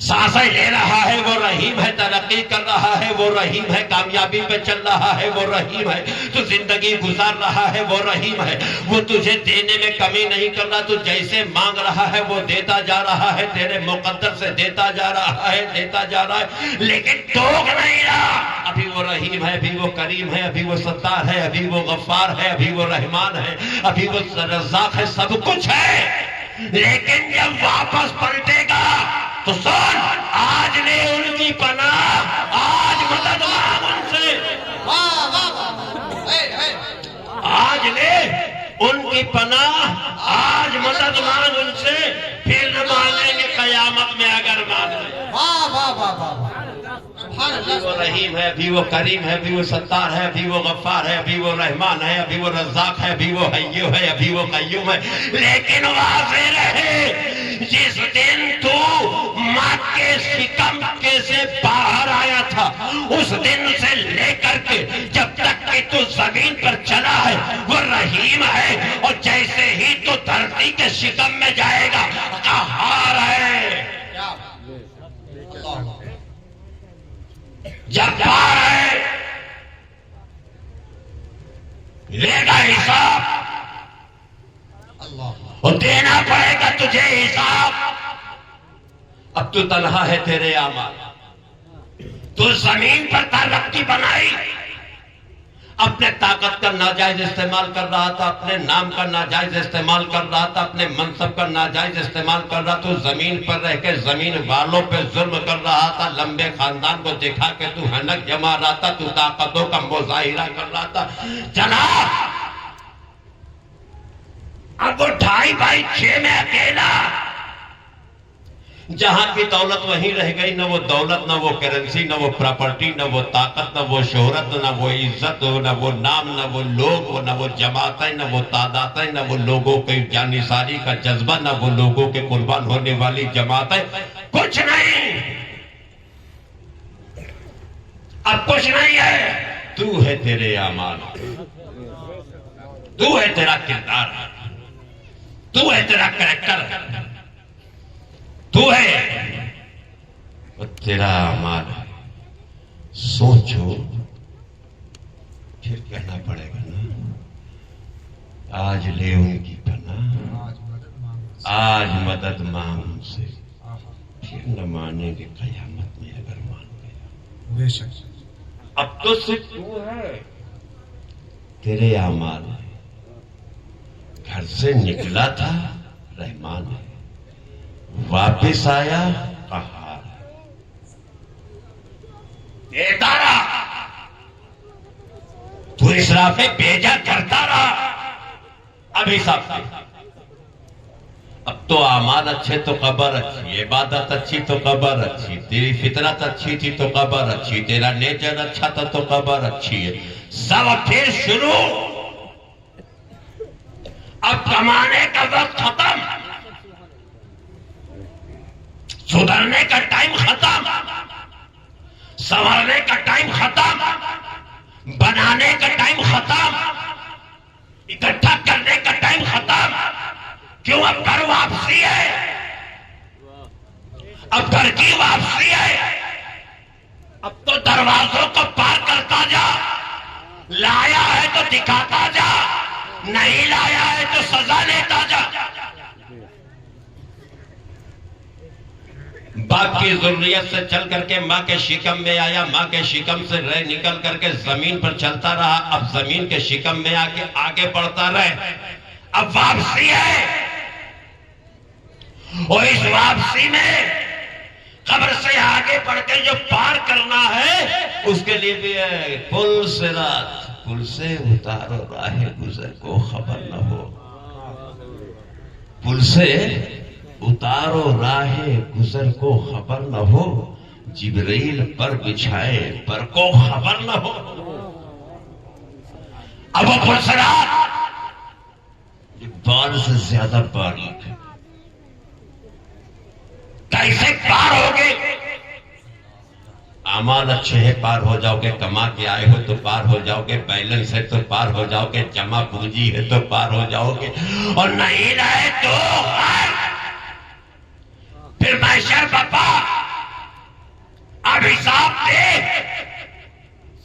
سانسیں لے رہا ہے وہ رحیم ہے، ترقی کر رہا ہے وہ رحیم ہے، کامیابی پہ چل رہا ہے وہ رحیم ہے، تو زندگی گزار رہا ہے وہ رحیم ہے، وہ تجھے دینے میں کمی نہیں کر رہا، تو جیسے مانگ رہا ہے وہ دیتا جا رہا ہے، تیرے مقدر سے دیتا جا رہا ہے، دیتا جا رہا ہے، لیکن ٹوک نہیں رہا۔ ابھی وہ رحیم ہے، ابھی وہ کریم ہے، ابھی وہ ستار ہے، ابھی وہ غفار ہے، ابھی وہ رحمان ہے، ابھی وہ رزاق ہے، سب کچھ ہے، لیکن جب واپس پلٹے گا تو سن، آج لے ان کی پناہ، آج مدد مانگ ان سے، آج لے ان کی پناہ، آج مدد مانگ ان سے، پھر نہ مانیں گے قیامت میں اگر مان لیں۔ ابھی وہ رحیم ہے، ابھی وہ کریم ہے، ابھی وہ ستار ہے، ابھی وہ غفار ہے، ابھی وہ رحمان ہے، ابھی وہ رزاق ہے، ابھی وہ حیو ہے، ابھی وہ قیوم ہے، لیکن واضح رہے جس دن تو ماں کے شکم کے سے باہر آیا تھا، اس دن سے لے کر کے جب تک کہ تو زمین پر چلا ہے وہ رحیم ہے، اور جیسے ہی دھرتی کے شکم میں جائے گا، قہار ہے، جبار ہے، لے گا حساب، اور دینا پڑے گا تجھے حساب۔ اب تو تنہا ہے، تیرے اعمال، تو زمین پر ترقی بنائی، اپنے طاقت کا ناجائز استعمال کر رہا تھا، اپنے نام کا ناجائز استعمال کر رہا تھا، اپنے منصب کا ناجائز استعمال کر رہا، تو زمین پر رہ کے زمین والوں پہ ظلم کر رہا تھا، لمبے خاندان کو دکھا کے تو ہنک جما رہا تھا، تو طاقتوں کا مظاہرہ کر رہا تھا۔ جناب اب وہ 2.5x6 میں اکیلا، جہاں کی دولت وہیں رہ گئی، نہ وہ دولت، نہ وہ کرنسی، نہ وہ پراپرٹی، نہ وہ طاقت، نہ وہ شہرت، نہ وہ عزت، نہ وہ نام، نہ وہ لوگ، نہ وہ جماعتیں، نہ وہ تعدادیں، نہ وہ لوگوں کی جانثاری کا جذبہ، نہ وہ لوگوں کے قربان ہونے والی جماعتیں، کچھ نہیں، اب کچھ نہیں ہے۔ تو ہے تیرے اعمال، تو ہے تیرا کردار، تو ہے تیرا کریکٹر، تو ہے اور تیرا اعمال ہے۔ سوچو، پھر کہنا پڑے گا نا، آج لے ان کی پناہ، آج مدد مانگ ان سے، پھر نہ مانیں گے قیامت میں اگر مان گیا۔ بے شک اب تو صرف تو ہے، تیرے اعمال ہے۔ گھر سے نکلا تھا رحمان ہے، واپس آیا قہار ہے، دیتا رہا تو اسراف بیجا کرتا رہا، اب حساب سے۔ اب تو اعمال اچھے تو قبر اچھی، عبادت اچھی تو قبر اچھی، تیری فطرت اچھی تھی تو قبر اچھی، تیرا نیچر اچھا تھا تو قبر اچھی ہے، سب پھر شروع۔ اب کمانے کا وقت ختم، سدھرنے کا ٹائم ختم، سنورنے کا ٹائم ختم، بنانے کا ٹائم ختم، اکٹھا کرنے کا ٹائم ختم۔ کیوں؟ اب گھر واپسی ہے، اب گھر کی واپسی ہے، اب تو دروازوں کو پار کرتا جا، لایا ہے تو دکھاتا جا، نہیں لایا ہے تو سزا لیتا جا۔ باپ کی ذریت سے چل کر کے ماں کے شکم میں آیا، ماں کے شکم سے رہ نکل کر کے زمین پر چلتا رہا، اب زمین کے شکم میں آ کے آگے بڑھتا رہے، اب واپسی ہے، اور اس واپسی میں قبر سے آگے بڑھ کے جو پار کرنا ہے، اس کے لیے بھی ہے پل صراط، پل سے اتارو راہ گزر کو خبر نہ ہو، پل سے اتارو راہ گزر کو خبر نہ ہو، جبریل پر بچھائے پر کو خبر نہ ہو۔ اب وہ پل صراط بال سے زیادہ باریک ہے، کیسے پار ہوگے؟ اعمال اچھے ہیں پار ہو جاؤ گے، کما کے آئے ہو تو پار ہو جاؤ گے، بیلنس ہے تو پار ہو جاؤ گے، جمع پونجی ہے تو پار ہو جاؤ گے، اور نہیں رہے تو پھر محشر بپا، اب حساب دے۔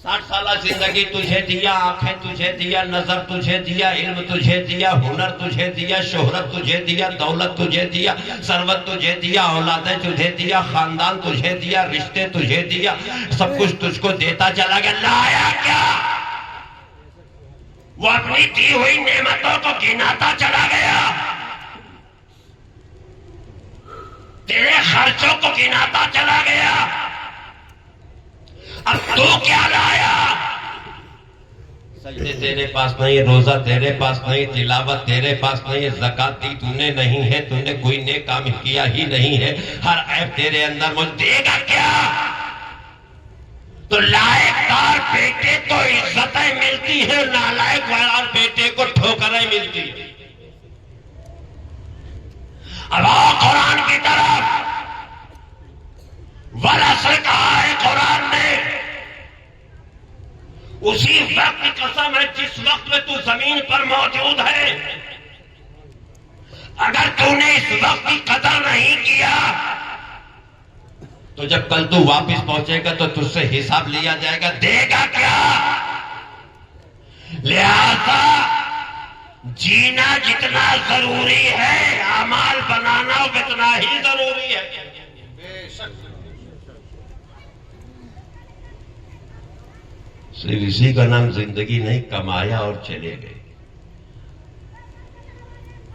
60 سالہ زندگی تجھے دیا، آنکھیں تجھے دیا، نظر تجھے دیا، علم تجھے دیا، ہنر تجھے دیا، شہرت تجھے دیا، دولت تجھے دیا، ثروت تجھے دیا، اولادیں تجھے دیا، خاندان تجھے دیا، رشتے تجھے دیا، سب کچھ تجھ کو دیتا چلا گیا، لایا کیا؟ وہ اپنی دی ہوئی نعمتوں کو گناتا چلا گیا، تیرے خرچوں کو گناتا چلا گیا، اب تو کیا لایا؟ سجدے تیرے پاس نہیں، روزہ تیرے پاس نہیں، تلاوت تیرے پاس نہیں، زکات دی تو نے نہیں ہے، تو نے کوئی نیک کام کیا ہی نہیں ہے، ہر عیب تیرے اندر موجود، دے گا کیا؟ تو لائق دار بیٹے کو عزتیں ملتی ہے، نالائق دار بیٹے کو ٹھوکریں ملتی ہے۔ اب آؤ قرآن کی طرف، والعصر کہا ہے قرآن نے، اسی وقت کی قسم ہے جس وقت میں تو زمین پر موجود ہے، اگر تو نے اس وقت کی قدر نہیں کیا تو جب کل تو واپس پہنچے گا تو تجھ سے حساب لیا جائے گا، دے گا کیا؟ لہذا جینا جتنا ضروری ہے، اعمال بنانا اتنا ہی ضروری ہے۔ صرف اسی کا نام زندگی نہیں، کمایا اور چلے گئے۔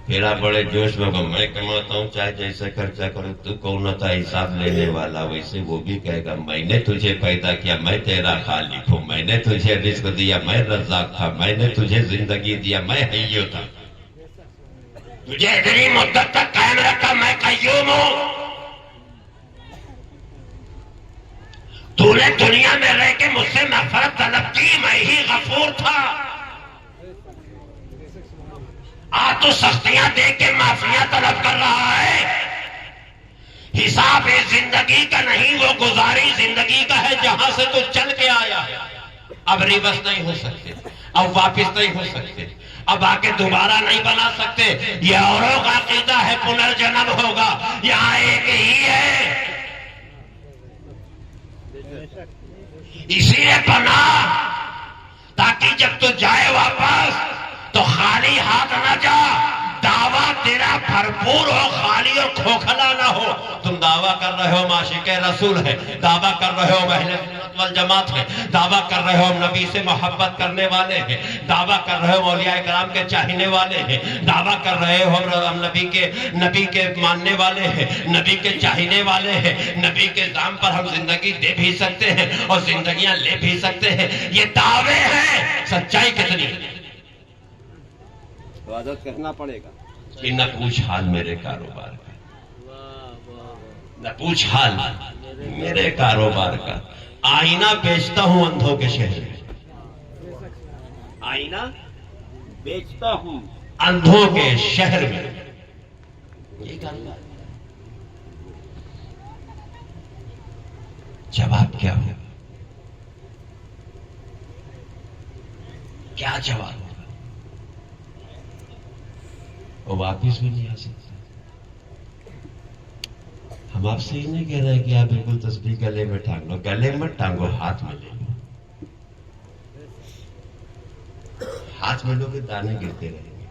پھر آپ بڑے جوش میں کہو میں کماتا ہوں چاہے جیسے خرچہ کرو، تو کون تھا حساب لینے والا؟ ویسے وہ بھی کہے گا میں نے تجھے پیدا کیا، میں تیرا خالق ہوں، میں نے تجھے رزق دیا، میں رزاق تھا، میں نے تجھے زندگی دیا، میں حیّ تھا، تجھے اتنی مدت تک قائم رکھا، میں قیوم ہوں۔ تو نے دنیا میں رہ کے مجھ سے نفرت طلب کی، میں ہی غفور تھا۔ آج تو سختیاں دے کے معافیاں طلب کر رہا ہے۔ حساب زندگی کا نہیں، وہ گزاری زندگی کا ہے جہاں سے تو چل کے آیا ہے۔ اب ریورس نہیں ہو سکتے، اب واپس نہیں ہو سکتے، اب آ کے دوبارہ نہیں بنا سکتے۔ یہ اوروں کا عقیدہ ہے پنرجنم ہوگا، یہاں ایک ہی ہے۔ اسی لیے بنا تاکہ جب تو جائے واپس تو خالی ہاتھ نہ جا، دعویٰ تیرا بھرپور ہو، خالی اور کھوکھلا نہ ہو۔ تم دعویٰ کر رہے ہو عاشق رسول ہے، دعویٰ کر رہے ہو اہل سنت والجماعت ہے، دعویٰ کر رہے ہو ہم نبی سے محبت کرنے والے ہیں، دعویٰ کر رہے ہو اولیاء کرام کے چاہنے والے ہیں، دعویٰ کر رہے ہو ہم نبی کے ماننے والے ہیں، نبی کے چاہنے والے ہیں، نبی کے نام پر ہم زندگی دے بھی سکتے ہیں اور زندگیاں لے بھی سکتے ہیں۔ یہ دعوے ہیں، سچائی کتنی ہے؟ عبادت کرنا پڑے گا۔ کہ نہ پوچھ حال میرے کاروبار کا، نہ پوچھ حال میرے کاروبار کا، آئینہ بیچتا ہوں اندھوں کے شہر میں، آئینہ بیچتا ہوں اندھوں کے شہر میں۔ یہ کاروبار جواب کیا ہوگا؟ کیا جواب ہوگا؟ وہ واپس بھی نہیں آ سکتا۔ ہم آپ سے ہی نہیں کہہ رہے کہ آپ بالکل تسبیح گلے میں ٹانگ لو، گلے میں ٹانگو، ہاتھ میں لے لو، ہاتھ میں لو کے دانے گرتے رہیں گے،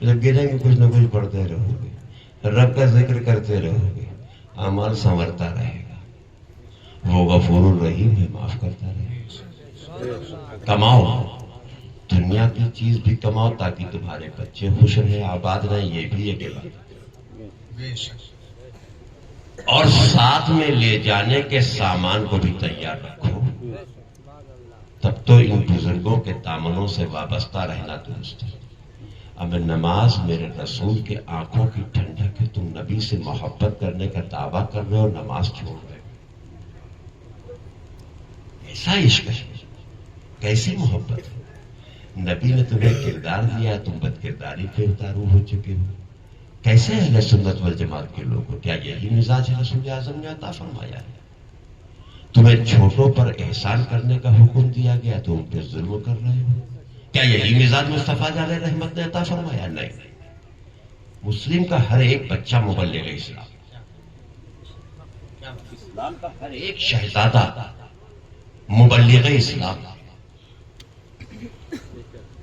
جب گریں گے کچھ نہ کچھ پڑھتے رہو گے، رب کا ذکر کرتے رہو گے، اعمال سنورتا رہے گا، وہ غفور الرحیم ہے، معاف کرتا رہے گا۔ کماؤ، دنیا کی چیز بھی کماؤ تاکہ تمہارے بچے خوش رہیں، آباد رہیں، یہ بھی ایک بات۔ اور ساتھ میں لے جانے کے سامان کو بھی تیار رکھو، تب تو ان بزرگوں کے دامنوں سے وابستہ رہنا درست ہے۔ اب نماز میرے رسول کے آنکھوں کی ٹھنڈک ہے، تم نبی سے محبت کرنے کا دعویٰ کر رہے ہو، نماز چھوڑ رہے ہو، ایسا عشق ہے، کیسی محبت ہے؟ نبی نے تمہیں کردار دیا، تم بد کرداری پہ اتارو ہو چکے ہو۔ کیسے اہل سنت والجماعت کے لوگ ہو؟ کیا یہی مزاج رسول اعظم نے عطا فرمایا ہے؟ تمہیں چھوٹوں پر احسان کرنے کا حکم دیا گیا، تم پہ ظلم کر رہے ہو؟ کیا یہی مزاج مصطفیٰ جان رحمت نے عطا فرمایا؟ نہیں۔ مسلم کا ہر ایک بچہ مبلغ اسلام، اسلام کا ہر ایک شہزادہ مبلغ اسلام۔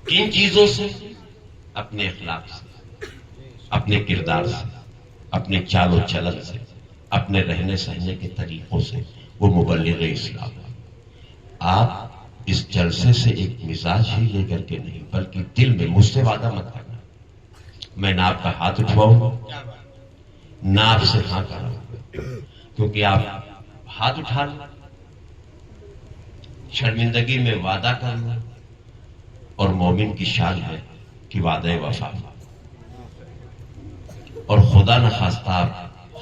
کن چیزوں سے؟ اپنے اخلاق سے، اپنے کردار سے، اپنے چال و چلن سے، اپنے رہنے سہنے کے طریقوں سے وہ مبلغ اسلام ہے۔ آپ اس جلسے سے ایک مزاج ہی لے کر کے نہیں بلکہ دل میں مجھ سے وعدہ مت کرنا میں نہ آپ کا ہاتھ اٹھواؤں گا نہ آپ سے ہاں کراؤں گا، کیونکہ آپ ہاتھ اٹھا لیں، شرمندگی میں وعدہ کرنا، اور مومن کی شان ہے کہ وعدہ وفا، اور خدا نہ خواستہ آپ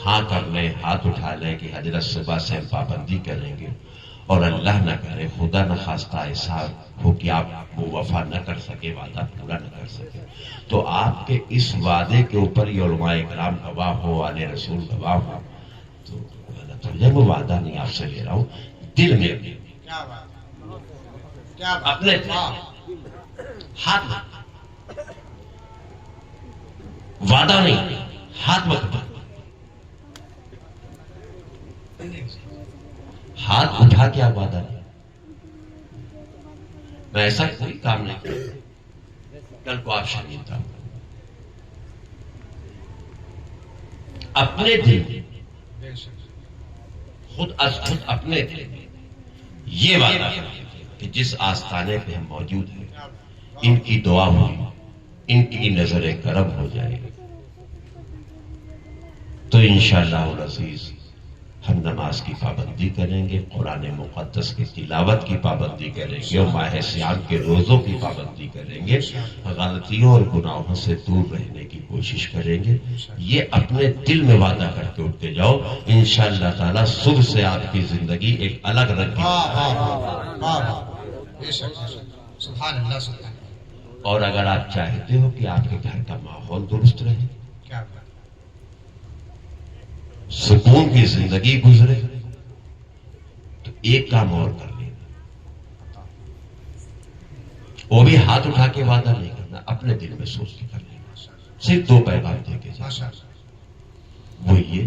ہاں کر لیں، ہاتھ اٹھا لیں کہ حضرت صبح سے ہم پابندی کریں گے، اور اللہ نہ کرے خدا نہ خواستہ ایسا ہو کہ آپ وہ وفا نہ کر سکے، وعدہ پورا نہ کر سکے، تو آپ کے اس وعدے کے اوپر یہ علماء کرام گواہ ہو، آل رسول گواہ ہو، تو غلط ہو جائے۔ وہ وعدہ نہیں آپ سے لے رہا ہوں، دل میں اپنے ہاتھ وعدہ نہیں، ہاتھ مت اٹھا، ہاتھ اٹھا کے آپ وعدہ نہیں، میں ایسا کوئی کام نہیں کرتا، کل کو آپ شرمندہ ہو۔ اپنے دل میں خود از خود اپنے دل میں یہ وعدہ کریں کہ جس آستانے پہ ہم موجود ہیں ان کی دعا ہوئی، ان کی نظر کرم ہو جائے تو انشاءاللہ العزیز ہم نماز کی پابندی کریں گے، قرآن مقدس کی تلاوت کی پابندی کریں گے اور ماہ صیام کے روزوں کی پابندی کریں گے، غلطیوں اور گناہوں سے دور رہنے کی کوشش کریں گے۔ یہ اپنے دل میں وعدہ کر کے اٹھتے جاؤ، انشاءاللہ تعالی صبح سے آپ کی زندگی ایک الگ رنگ کی، سبحان اللہ سبحان اللہ۔ اور اگر آپ چاہتے ہو کہ آپ کے گھر کا ماحول درست رہے، کیا سکون کی زندگی گزرے، تو ایک کام اور کر لینا، وہ بھی ہاتھ اٹھا کے وعدہ نہیں کرنا، اپنے دل میں سوچ کے کر لینا۔ صرف دو پیغام دے کے جائیں، وہ یہ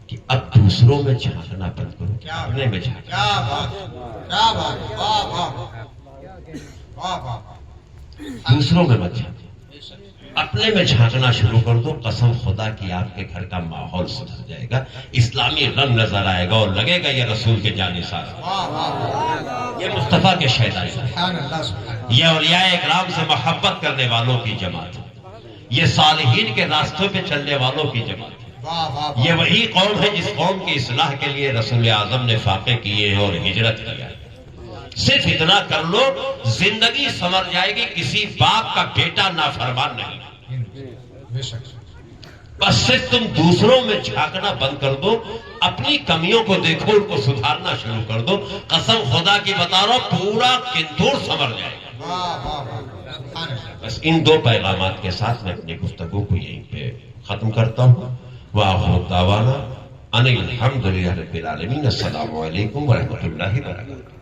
کہ اب دوسروں میں جھانکنا بند کرو، اپنے میں جھانکنا۔ کیا بات، کیا بات، واہ واہ واہ واہ۔ دوسروں میں مت جھانکو، اپنے میں جھانکنا شروع کر دو، قسم خدا کی آپ کے گھر کا ماحول سدھر جائے گا، اسلامی رنگ نظر آئے گا اور لگے گا یہ رسول کے جانثار، یہ مصطفیٰ کے شہدائی ہے، سبحان اللہ سبحان اللہ۔ یہ اولیاء اکرام سے محبت کرنے والوں کی جماعت ہے، یہ صالحین کے راستوں پہ چلنے والوں کی جماعت ہے، واہ واہ یہ وہی قوم ہے جس قوم کی اصلاح کے لیے رسول اعظم نے فاقے کیے ہیں اور ہجرت کیا ہے۔ صرف اتنا کر لو، زندگی سنور جائے گی، کسی باپ کا بیٹا نافرمان نہیں، بے شک۔ بس صرف تم دوسروں میں جھانکنا بند کر دو، اپنی کمیوں کو دیکھو، ان کو سدھارنا شروع کر دو، قسم خدا کی بتا رہا ہوں پورا کندور سنور جائے گا۔ واہ واہ واہ سبحان اللہ۔ بس ان دو پیغامات کے ساتھ میں اپنی گفتگو کو یہیں پہ ختم کرتا ہوں۔ وآخر دعوانا ان الحمد للہ رب العالمین۔ السلام علیکم ورحمۃ اللہ وبرکاتہ۔